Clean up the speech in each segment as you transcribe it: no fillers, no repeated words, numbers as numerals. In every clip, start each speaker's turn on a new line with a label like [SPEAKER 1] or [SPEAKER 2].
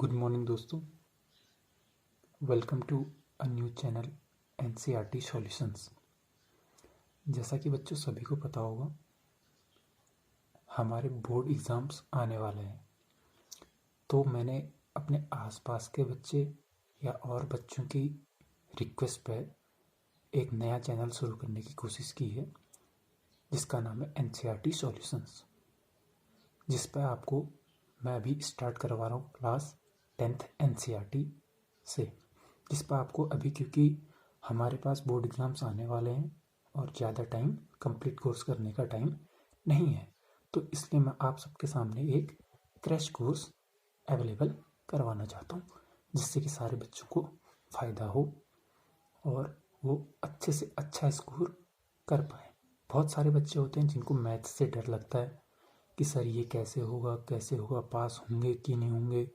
[SPEAKER 1] Good morning दोस्तों। Welcome to a new channel NCERT solutions. जैसा कि बच्चों सभी को पता होगा, हमारे बोर्ड एग्ज़ाम्स आने वाले हैं, तो मैंने अपने आसपास के बच्चे या और बच्चों की रिक्वेस्ट पर एक नया चैनल शुरू करने की कोशिश की है, जिसका नाम है एनसीईआरटी सॉल्यूशंस, जिस पर आपको मैं अभी स्टार्ट करवा रहा हूँ क्लास 10th एनसीईआरटी से, जिस पर आपको अभी, क्योंकि हमारे पास बोर्ड एग्ज़ाम्स आने वाले हैं और ज़्यादा टाइम कंप्लीट कोर्स करने का टाइम नहीं है, तो इसलिए मैं आप सबके सामने एक क्रैश कोर्स अवेलेबल करवाना चाहता हूँ, जिससे कि सारे बच्चों को फ़ायदा हो और वो अच्छे से अच्छा स्कोर कर पाए। बहुत सारे बच्चे होते हैं जिनको मैथ्स से डर लगता है कि सर ये कैसे होगा, पास होंगे कि नहीं होंगे।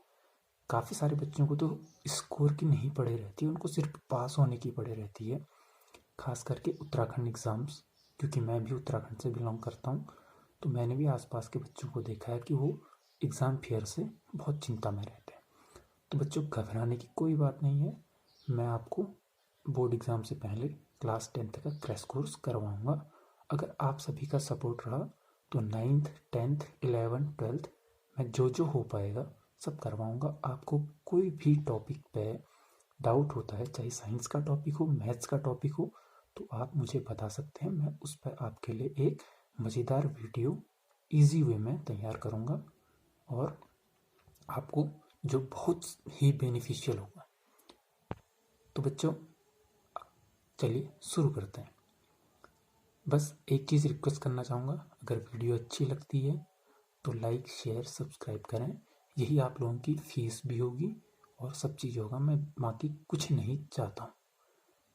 [SPEAKER 1] काफ़ी सारे बच्चों को तो स्कोर की नहीं पड़े रहती है, उनको सिर्फ पास होने की पड़े रहती है। खास करके उत्तराखंड एग्ज़ाम्स, क्योंकि मैं भी उत्तराखंड से बिलोंग करता हूँ, तो मैंने भी आसपास के बच्चों को देखा है कि वो एग्ज़ाम फेयर से बहुत चिंता में रहते हैं। तो बच्चों, घबराने की कोई बात नहीं है। मैं आपको बोर्ड एग्ज़ाम से पहले क्लास 10th का क्रैश कोर्स करवाऊँगा। अगर आप सभी का सपोर्ट रहा तो 9th 10th 11th 12th में जो हो पाएगा सब करवाऊँगा। आपको कोई भी टॉपिक पे डाउट होता है, चाहे साइंस का टॉपिक हो, मैथ्स का टॉपिक हो, तो आप मुझे बता सकते हैं। मैं उस पर आपके लिए एक मज़ेदार वीडियो इजी वे में तैयार करूँगा और आपको जो बहुत ही बेनिफिशियल होगा। तो बच्चों, चलिए शुरू करते हैं। बस एक चीज़ रिक्वेस्ट करना चाहूँगा, अगर वीडियो अच्छी लगती है तो लाइक शेयर सब्सक्राइब करें। यही आप लोगों की फीस भी होगी और सब चीज़ होगा। मैं बाकी कुछ नहीं चाहता हूँ,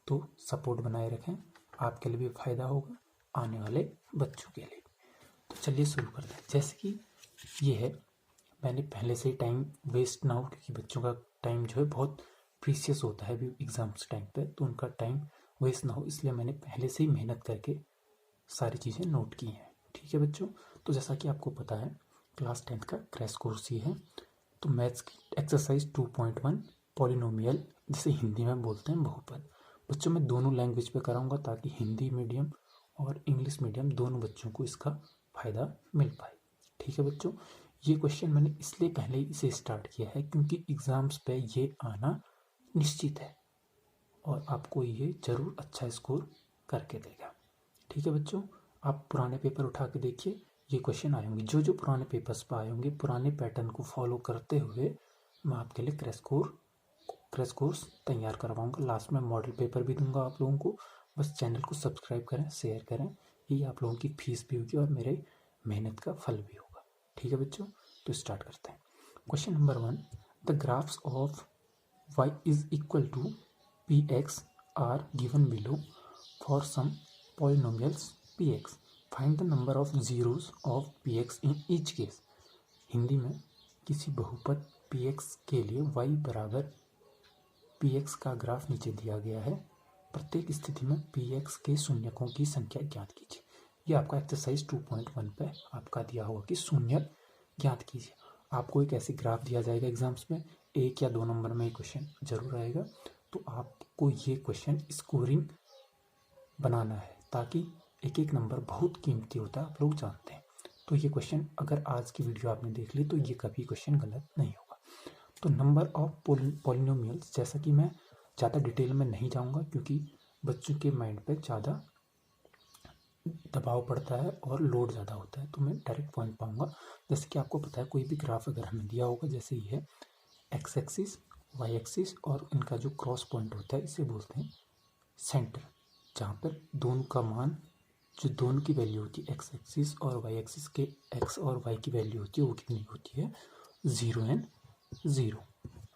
[SPEAKER 1] तो सपोर्ट बनाए रखें, आपके लिए भी फ़ायदा होगा, आने वाले बच्चों के लिए। तो चलिए शुरू करते हैं। जैसे कि ये है, मैंने पहले से ही टाइम वेस्ट ना हो, क्योंकि बच्चों का टाइम जो है बहुत प्रीशियस होता है अभी एग्ज़ाम्स टाइम पे, तो उनका टाइम वेस्ट ना हो, इसलिए मैंने पहले से ही मेहनत करके सारी चीज़ें नोट की हैं। ठीक है बच्चों, तो जैसा कि आपको पता है क्लास 10th का क्रैश कोर्स ही है। तो मैथ्स की एक्सरसाइज 2.1 पॉलिनोमियल, जिसे हिंदी में बोलते हैं बहुपद। बच्चों, मैं दोनों लैंग्वेज पे कराऊंगा ताकि हिंदी मीडियम और इंग्लिश मीडियम दोनों बच्चों को इसका फ़ायदा मिल पाए। ठीक है बच्चों, ये क्वेश्चन मैंने इसलिए पहले ही इसे स्टार्ट किया है क्योंकि एग्ज़ाम्स पे ये आना निश्चित है और आपको ये ज़रूर अच्छा स्कोर करके देगा। ठीक है बच्चों, आप पुराने पेपर उठा के देखिए, ये क्वेश्चन आए होंगे। जो पुराने पेपर्स पर आए होंगे, पुराने पैटर्न को फॉलो करते हुए मैं आपके लिए क्रैश कोर्स तैयार करवाऊंगा। लास्ट में मॉडल पेपर भी दूंगा आप लोगों को। बस चैनल को सब्सक्राइब करें, शेयर करें, यही आप लोगों की फीस भी होगी और मेरे मेहनत का फल भी होगा। ठीक है बच्चों, तो स्टार्ट करते हैं। Question number 1, the graphs of y is equal to px are given below for some polynomials px. Find the number of zeros of px in each case. Hindi में, किसी बहुपद px के लिए y बराबर px का graph नीचे दिया गया है। प्रत्येक स्थिति में px के शून्यकों की संख्या ज्ञात कीजिए। ये आपका एक्सरसाइज 2.1 पे आपका दिया होगा कि शून्य ज्ञात कीजिए। आपको एक ऐसे ग्राफ दिया जाएगा एग्जाम्स में, 1 या 2 नंबर में ये क्वेश्चन जरूर आएगा। तो आपको ये क्वेश्चन स्कोरिंग बनाना है, ताकि एक एक नंबर बहुत कीमती होता है, आप लोग जानते हैं। तो ये क्वेश्चन अगर आज की वीडियो आपने देख ली तो ये कभी क्वेश्चन गलत नहीं होगा। तो नंबर ऑफ पॉलिनोमियल्स, जैसा कि मैं ज़्यादा डिटेल में नहीं जाऊँगा क्योंकि बच्चों के माइंड पे ज़्यादा दबाव पड़ता है और लोड ज़्यादा होता है, तो मैं डायरेक्ट पॉइंट पाऊँगा। जैसे कि आपको पता है, कोई भी ग्राफ अगर हमें दिया होगा, जैसे ये है एक्स एक्सिस वाई एक्सिस और इनका जो क्रॉस पॉइंट होता है इसे बोलते हैं सेंटर, जहाँ पर दोनों का मान, जो दोनों की वैल्यू होती है एक्स एक्सिस और वाई एक्सिस के, एक्स और वाई की वैल्यू होती है, वो कितनी होती है, 0 एंड 0,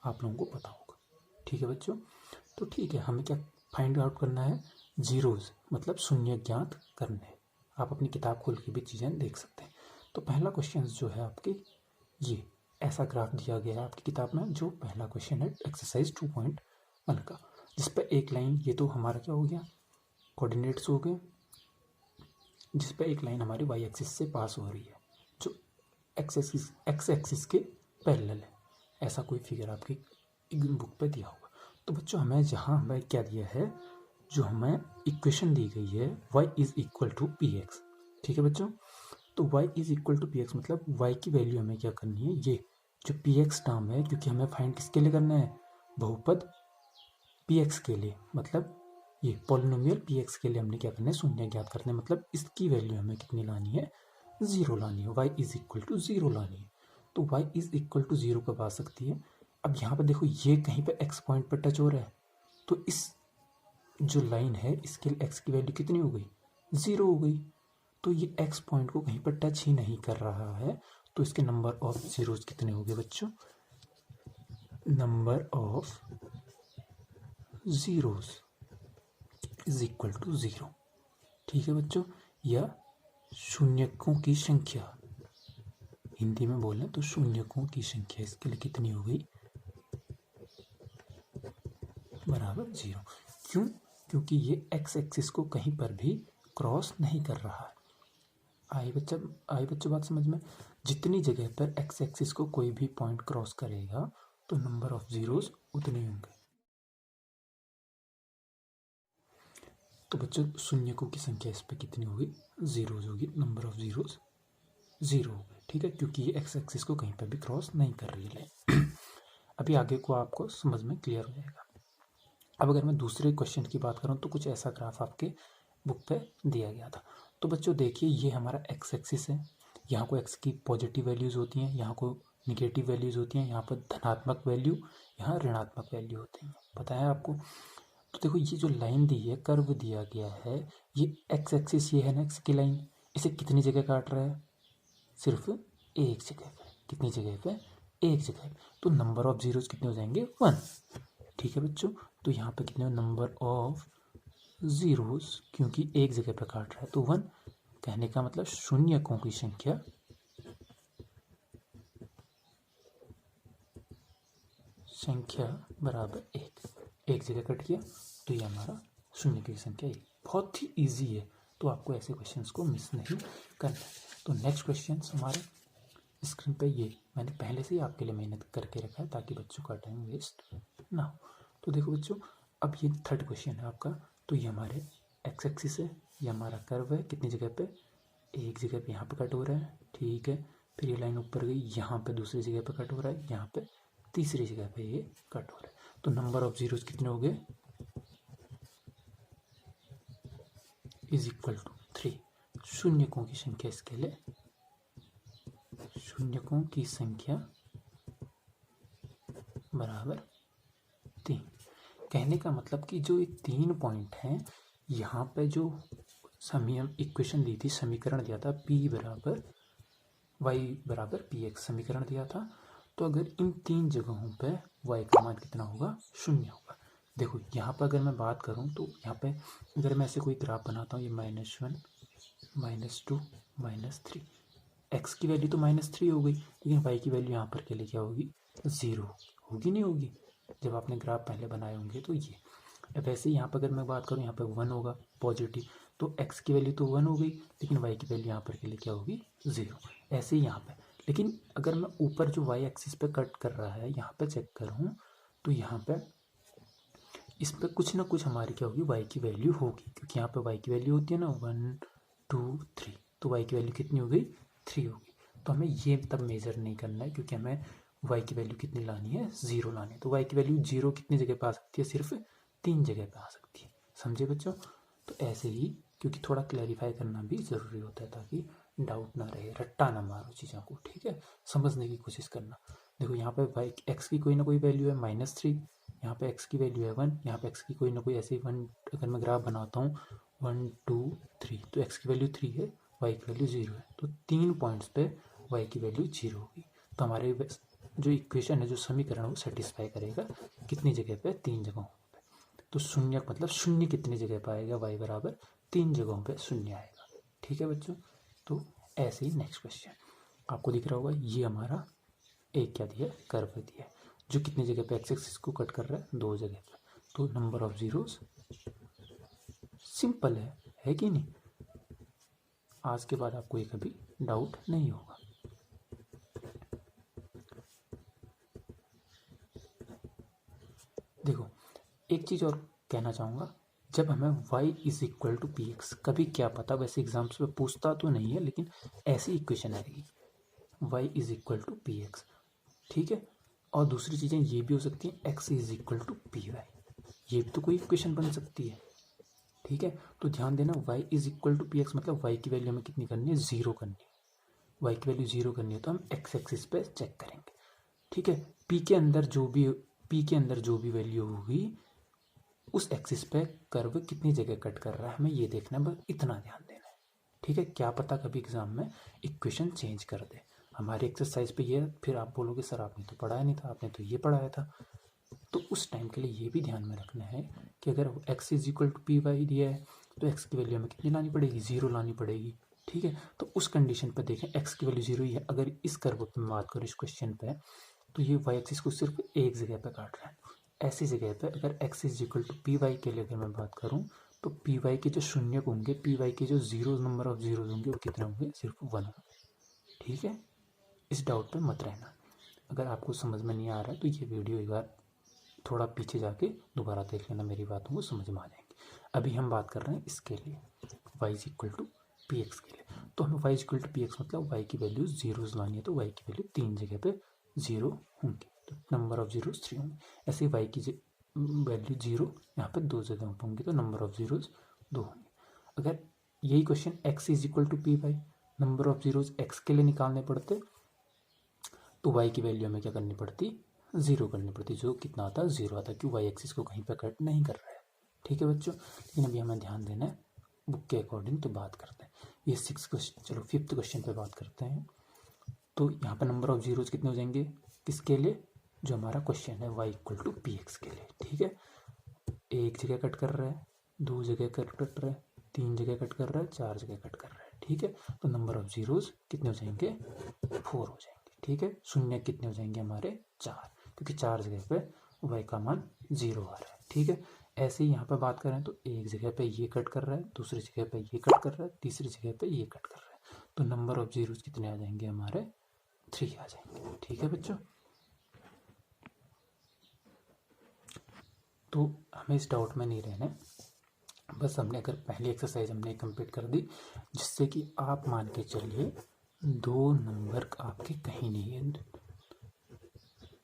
[SPEAKER 1] आप लोगों को पता होगा। ठीक है बच्चों, तो ठीक है, हमें क्या फाइंड आउट करना है, जीरोज मतलब शून्य ज्ञात करने। आप अपनी किताब खोल के भी चीज़ें देख सकते हैं। तो पहला क्वेश्चन जो है आपके, ये ऐसा ग्राफ दिया गया है आपकी किताब में। जो पहला क्वेश्चन है एक्सरसाइज 2.1 का, जिस पर एक लाइन, ये तो हमारा क्या हो गया, कोऑर्डिनेट्स हो गए, जिस पर एक लाइन हमारी वाई एक्सिस से पास हो रही है, जो एक्स एक्सिस के पैरेलल है। ऐसा कोई फिगर आपकी बुक पे दिया होगा। तो बच्चों हमें जहाँ हमें क्या दिया है, जो हमें इक्वेशन दी गई है y is equal to P X. ठीक है बच्चों, तो y is equal to P X मतलब y की वैल्यू हमें क्या करनी है, ये जो पी एक्स टर्म है, क्योंकि हमें फाइंड किसके लिए करना है, बहुपद पी एक्स के लिए, मतलब ये पॉलिनोमियल पी एक्स के लिए हमने क्या करना है, शून्य ज्ञात करना है। मतलब इसकी वैल्यू हमें कितनी लानी है, जीरो लानी है, y is equal to zero लानी है। तो y is equal to zero कब आ सकती है, अब यहाँ पर देखो ये कहीं पे x पॉइंट पर टच हो रहा है, तो इस जो लाइन है इसके लिए x की वैल्यू कितनी हो गई, जीरो हो गई। तो ये x पॉइंट को कहीं पर टच ही नहीं कर रहा है, तो इसके नंबर ऑफ जीरोस कितने हो गए बच्चों, number of zeros is equal to zero. ठीक है बच्चों, या शून्यकों की संख्या, हिंदी में बोलें तो शून्यकों की संख्या इसके लिए कितनी हो गई, बराबर जीरो। क्यों, क्योंकि ये एक्स एक्सिस को कहीं पर भी क्रॉस नहीं कर रहा है। आई बच्चों बात समझ में, जितनी जगह पर एक्स एक्सिस को कोई भी पॉइंट क्रॉस करेगा तो नंबर ऑफ जीरोस उतने होंगे। तो बच्चों शून्यकों की संख्या इस पर कितनी होगी, जीरोस होगी, नंबर ऑफ जीरोस जीरो हो गए। ठीक है, क्योंकि ये एक्स एक्सिस को कहीं पर भी क्रॉस नहीं कर रही है। अभी आगे को आपको समझ में क्लियर हो जाएगा। अब अगर मैं दूसरे क्वेश्चन की बात करूं तो कुछ ऐसा ग्राफ आपके बुक पे दिया गया था। तो बच्चों देखिए ये हमारा एक्स एक्सिस है, यहाँ को एक्स की पॉजिटिव वैल्यूज़ होती हैं, यहाँ को निगेटिव वैल्यूज़ होती हैं, यहाँ पर धनात्मक वैल्यू, यहाँ ऋणात्मक वैल्यू होती हैं, पता है आपको। तो देखो ये जो लाइन दी है, कर्व दिया गया है, ये एक्स एक्सिस ये है ना एक्स की लाइन, इसे कितनी जगह काट रहा है, सिर्फ एक जगह पे। कितनी जगह पे, एक जगह। तो नंबर ऑफ जीरोस कितने हो जाएंगे, वन। ठीक है बच्चों, तो यहाँ पे कितने, नंबर ऑफ जीरोस, क्योंकि एक जगह पे काट रहा है तो वन। कहने का मतलब शून्यकों की संख्या बराबर एक जगह कट गया, तो ये हमारा शून्य की संख्या एक। बहुत ही इजी है, तो आपको ऐसे क्वेश्चंस को मिस नहीं करना है। तो नेक्स्ट क्वेश्चन हमारे स्क्रीन पे, ये मैंने पहले से ही आपके लिए मेहनत करके रखा है ताकि बच्चों का टाइम वेस्ट ना हो। तो देखो बच्चों, अब ये थर्ड क्वेश्चन है आपका। तो ये हमारे एक्स एक्सिस है, ये हमारा कर्व है, कितनी जगह पे, एक जगह पे यहाँ पे कट हो रहा है। ठीक है, फिर ये लाइन ऊपर गई, यहाँ पे दूसरी जगह पे कट हो रहा है, यहाँ पे तीसरी जगह पे ये कट हो रहा है। तो नंबर ऑफ जीरोस कितने हो गए, इज इक्वल टू थ्री। शून्यकों की संख्या इसके लिए, शून्यकों की संख्या बराबर तीन। कहने का मतलब कि जो ये तीन पॉइंट हैं, यहाँ पे जो इक्वेशन दी थी, समीकरण दिया था p बराबर y बराबर पी एक्स, समीकरण दिया था। तो अगर इन तीन जगहों पे y का मान कितना होगा, शून्य होगा। देखो यहाँ पर अगर मैं बात करूँ तो यहाँ पे अगर मैं ऐसे कोई ग्राफ बनाता हूँ, ये -1 -2 -3, एक्स की वैल्यू तो -3 हो गई, लेकिन y की वैल्यू यहाँ पर के लिए क्या होगी, ज़ीरो होगी, नहीं होगी। जब आपने ग्राफ पहले बनाए होंगे तो ये, वैसे यहाँ पर अगर मैं बात करूँ, यहाँ पर 1 होगा पॉजिटिव, तो x की वैल्यू तो 1 हो गई, लेकिन y की वैल्यू यहाँ पर के लिए क्या होगी, ज़ीरो। ऐसे ही यहाँ पे, लेकिन अगर मैं ऊपर जो y एक्सिस पे कट कर रहा है यहाँ पे चेक करूँ, तो यहाँ पे इस पर कुछ ना कुछ हमारी क्या होगी, y की वैल्यू होगी, क्योंकि यहाँ पे y की वैल्यू होती है ना 1 2 3, तो y की वैल्यू कितनी हो गई, 3 होगी। तो हमें ये तब मेजर नहीं करना है, क्योंकि हमें y की वैल्यू कितनी लानी है, ज़ीरो लानी है। तो y की वैल्यू जीरो कितनी जगह पे आ सकती है, सिर्फ तीन जगह पे आ सकती है। समझे बच्चों, तो ऐसे ही, क्योंकि थोड़ा क्लैरिफाई करना भी ज़रूरी होता है ताकि डाउट ना रहे, रट्टा ना मारो चीज़ों को। ठीक है, समझने की कोशिश करना। देखो यहाँ पे y एक्स की कोई ना कोई वैल्यू है -3, यहाँ पे x की वैल्यू है 1, यहाँ पे x की कोई ना कोई ऐसे ही 1, अगर मैं ग्राफ बनाता हूँ 1 2 3, तो x की वैल्यू 3 है, y की वैल्यू 0 है, तो तीन पॉइंट्स पे y की वैल्यू 0 होगी। तो हमारे जो इक्वेशन है, जो समीकरण है, वो सेटिस्फाई करेगा कितनी जगह पे, तीन जगहों पे। तो शून्य मतलब शून्य कितनी जगह पे आएगा, y बराबर तीन जगहों पे शून्य आएगा। ठीक है बच्चों, तो ऐसे ही नेक्स्ट क्वेश्चन आपको दिख रहा होगा, ये हमारा एक क्या दिया, कर्व दिया, जो कितनी जगह पे एक्स एक्सिस को कट कर रहा है, दो जगह पे। तो नंबर ऑफ जीरोस सिंपल है कि नहीं। आज के बाद आपको ये कभी डाउट नहीं होगा। चीज़ और कहना चाहूँगा, जब हमें y is equal to P X, कभी क्या पता, वैसे एग्जाम्स में पूछता तो नहीं है लेकिन ऐसी इक्वेशन आएगी y is equal to P X, ठीक है। और दूसरी चीज़ें ये भी हो सकती हैं x is equal to P Y, ये भी तो कोई इक्वेशन बन सकती है, ठीक है। तो ध्यान देना y is equal to P X मतलब y की वैल्यू हमें कितनी करनी है, 0 करनी है। y की वैल्यू 0 करनी है तो हम x एक्सिस पे चेक करेंगे, ठीक है। p के अंदर जो भी वैल्यू होगी उस एक्सिस पे कर्व कितनी जगह कट कर रहा है हमें ये देखना है, बस इतना ध्यान देना है, ठीक है। क्या पता कभी एग्जाम में इक्वेशन चेंज कर दे। हमारे एक्सरसाइज पे ये, फिर आप बोलोगे सर आपने तो पढ़ाया नहीं था, आपने तो ये पढ़ाया था। तो उस टाइम के लिए ये भी ध्यान में रखना है कि अगर x is equal to P Y दिया है तो x की वैल्यू हमें कितनी लानी पड़ेगी, 0 लानी पड़ेगी, ठीक है। तो उस कंडीशन पर देखें x की वैल्यू 0 ही है। अगर इस कर्व पर मैं बात करूँ इस क्वेश्चन पे, तो ये y एक्सिस को सिर्फ एक जगह पे काट रहा है। ऐसी जगह पे अगर x is equal to P Y के लिए अगर मैं बात करूँ तो पी वाई के जो शून्य होंगे, पी वाई के जो जीरो नंबर ऑफ जीरोज होंगे वो कितने होंगे, सिर्फ 1 होंगे, ठीक है। इस डाउट पे मत रहना। अगर आपको समझ में नहीं आ रहा है तो ये वीडियो एक बार थोड़ा पीछे जाके दोबारा देख लेना, मेरी बातों को समझ में आ जाएंगी। अभी हम बात कर रहे हैं इसके लिए y is equal to P X के लिए। तो हमें y is equal to P X मतलब y की वैल्यू जीरोज लानी है, तो y की वैल्यू 3 जगह पे 0 होंगी, तो नंबर ऑफ जीरोज 3 होंगे। ऐसे y की वैल्यू 0 यहाँ पे 2 जगह होंगी तो नंबर ऑफ जीरोज 2 होंगे। अगर यही question x is equal to P Y, number of zeros x के लिए निकालने पड़ते तो y की वैल्यू हमें क्या करनी पड़ती, 0 करनी पड़ती, जो कितना आता है 0 आता है, क्यों y एक्सिस को कहीं पर कट नहीं कर रहा है, ठीक है बच्चों। लेकिन अभी हमें ध्यान देना है बुक के अकॉर्डिंग, तो बात करते हैं ये 6 क्वेश्चन। चलो 5th क्वेश्चन पे बात करते हैं। तो यहाँ पर नंबर ऑफ जीरोज कितने हो जाएंगे, किसके लिए, जो हमारा क्वेश्चन है y equal to P X के लिए, ठीक है। एक जगह कट कर रहा है, 2 जगह कट रहा है, 3 जगह कट कर रहा है, 4 जगह कट कर रहा है, ठीक है। तो नंबर ऑफ जीरोज कितने हो जाएंगे, 4 हो जाएंगे, ठीक है। शून्य कितने हो जाएंगे हमारे, 4, क्योंकि 4 जगह पे y का मान 0 आ रहा है, ठीक है। ऐसे ही यहाँ पे बात करें तो एक जगह पे ये कट कर रहा है, दूसरी जगह पे ये कट कर रहा है, तीसरी जगह पे ये कट कर रहा है, तो नंबर ऑफ जीरोज कितने आ जाएंगे हमारे, 3 आ जाएंगे, ठीक है बच्चों। तो हमें इस डाउट में नहीं रहना, बस हमने अगर पहली एक्सरसाइज हमने कंप्लीट कर दी, जिससे कि आप मान के चलिए 2 नंबर आपके कहीं नहीं है,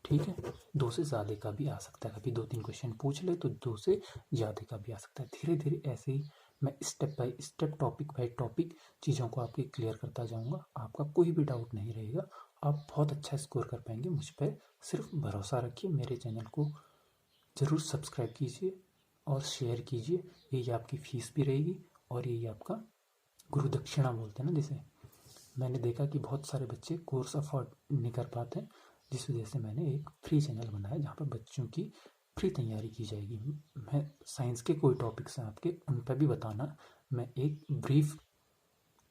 [SPEAKER 1] ठीक है। 2 से ज़्यादा का भी आ सकता है, कभी 2-3 क्वेश्चन पूछ ले तो 2 से ज़्यादा का भी आ सकता है। धीरे धीरे ऐसे ही मैं step by step, topic by topic चीज़ों को आपके क्लियर करता जाऊंगा, आपका कोई भी डाउट नहीं रहेगा, आप बहुत अच्छा स्कोर कर पाएंगे, मुझ पर सिर्फ भरोसा रखिए। मेरे चैनल को ज़रूर सब्सक्राइब कीजिए और शेयर कीजिए, यही आपकी फ़ीस भी रहेगी और यही आपका गुरु दक्षिणा बोलते हैं ना जिसे। मैंने देखा कि बहुत सारे बच्चे कोर्स अफोर्ड नहीं कर पाते, जिस वजह से मैंने एक फ्री चैनल बनाया जहाँ पर बच्चों की फ्री तैयारी की जाएगी। मैं साइंस के कोई टॉपिक्स हैं आपके, उन पर भी बताना, मैं एक ब्रीफ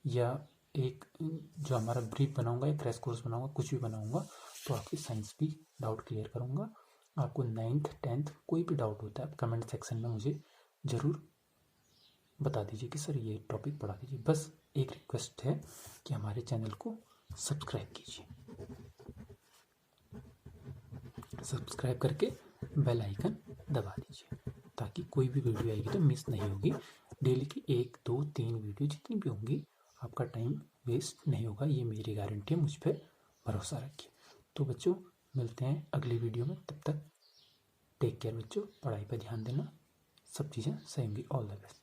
[SPEAKER 1] या एक जो हमारा ब्रीफ बनाऊंगा या क्रैश कोर्स बनाऊंगा, कुछ भी बनाऊंगा, तो आपकी साइंस भी डाउट क्लियर करूंगा। आपको 9th 10th कोई भी डाउट होता है आप कमेंट सेक्शन में मुझे ज़रूर बता दीजिए कि सर ये टॉपिक पढ़ा दीजिए। बस एक रिक्वेस्ट है कि हमारे चैनल को सब्सक्राइब कीजिए, सब्सक्राइब करके बेल आइकन दबा दीजिए ताकि कोई भी वीडियो आएगी तो मिस नहीं होगी। डेली की 1 2 3 वीडियो जितनी भी होंगी, आपका टाइम वेस्ट नहीं होगा, ये मेरी गारंटी है, मुझ पर भरोसा रखिए। तो बच्चों मिलते हैं अगली वीडियो में, तब तक टेक केयर बच्चों, पढ़ाई पर ध्यान देना, सब चीज़ें सही होंगी। All the best.